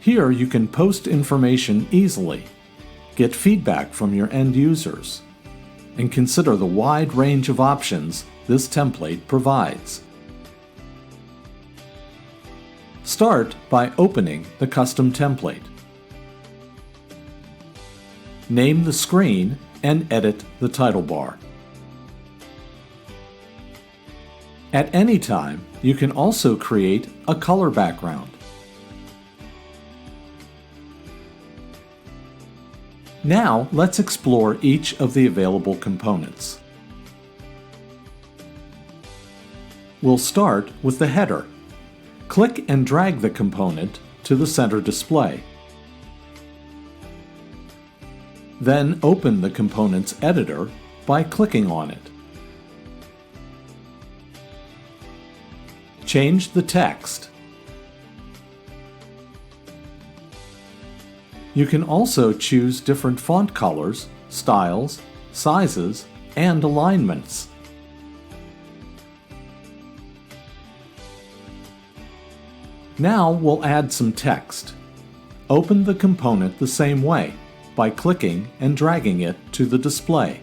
Here you can post information easily, get feedback from your end users, and consider the wide range of options this template provides. Start by opening the custom template. Name the screen and edit the title bar. At any time, you can also create a color background. Now, let's explore each of the available components. We'll start with the header. Click and drag the component to the center display. Then open the component's editor by clicking on it. Change the text. You can also choose different font colors, styles, sizes, and alignments. Now we'll add some text. Open the component the same way, by clicking and dragging it to the display.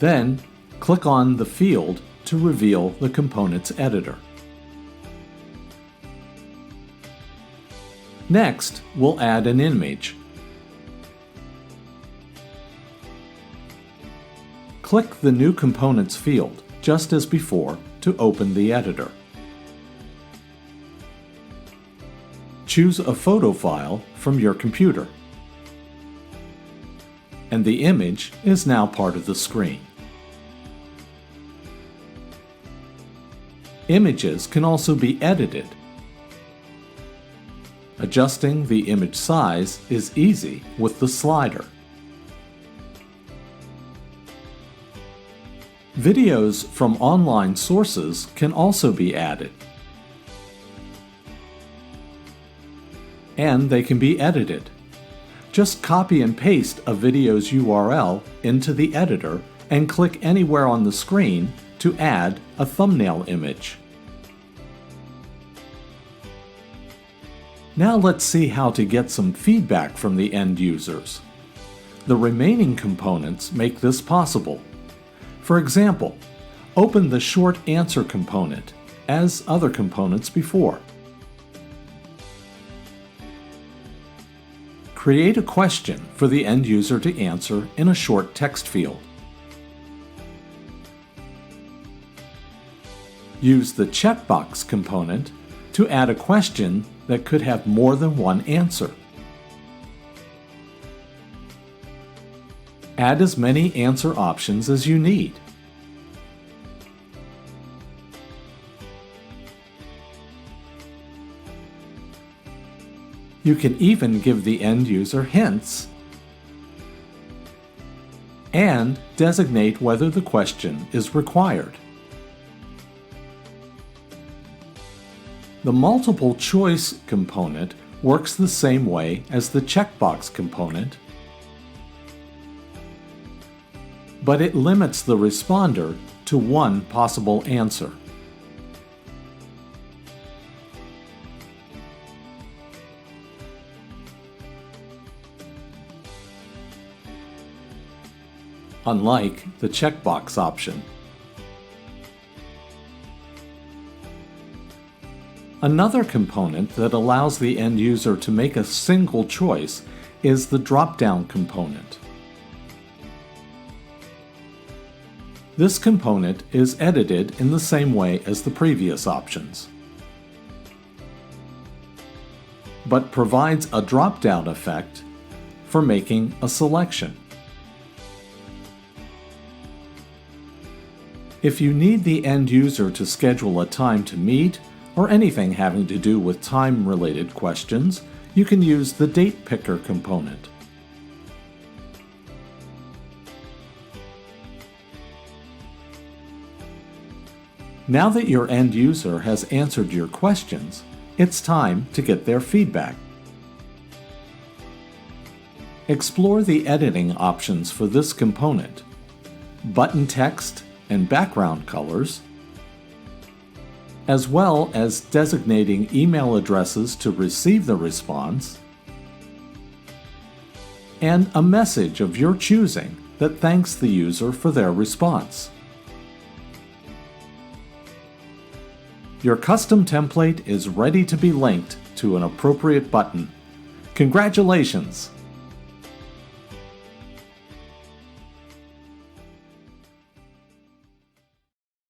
Then, click on the field to reveal the component's editor. Next, we'll add an image. Click the New Components field, just as before, to open the editor. Choose a photo file from your computer. And the image is now part of the screen. Images can also be edited. Adjusting the image size is easy with the slider. Videos from online sources can also be added. And they can be edited. Just copy and paste a video's URL into the editor and click anywhere on the screen to add a thumbnail image. Now let's see how to get some feedback from the end users. The remaining components make this possible. For example, open the short answer component, as other components before. Create a question for the end user to answer in a short text field. Use the checkbox component to add a question that could have more than one answer. Add as many answer options as you need. You can even give the end user hints and designate whether the question is required. The multiple choice component works the same way as the checkbox component, but it limits the responder to one possible answer. Unlike the checkbox option. Another component that allows the end user to make a single choice is the drop-down component. This component is edited in the same way as the previous options, but provides a drop-down effect for making a selection. If you need the end user to schedule a time to meet, or anything having to do with time-related questions, you can use the Date Picker component. Now that your end user has answered your questions, it's time to get their feedback. Explore the editing options for this component: button text and background colors, as well as designating email addresses to receive the response, and a message of your choosing that thanks the user for their response. Your custom template is ready to be linked to an appropriate button. Congratulations!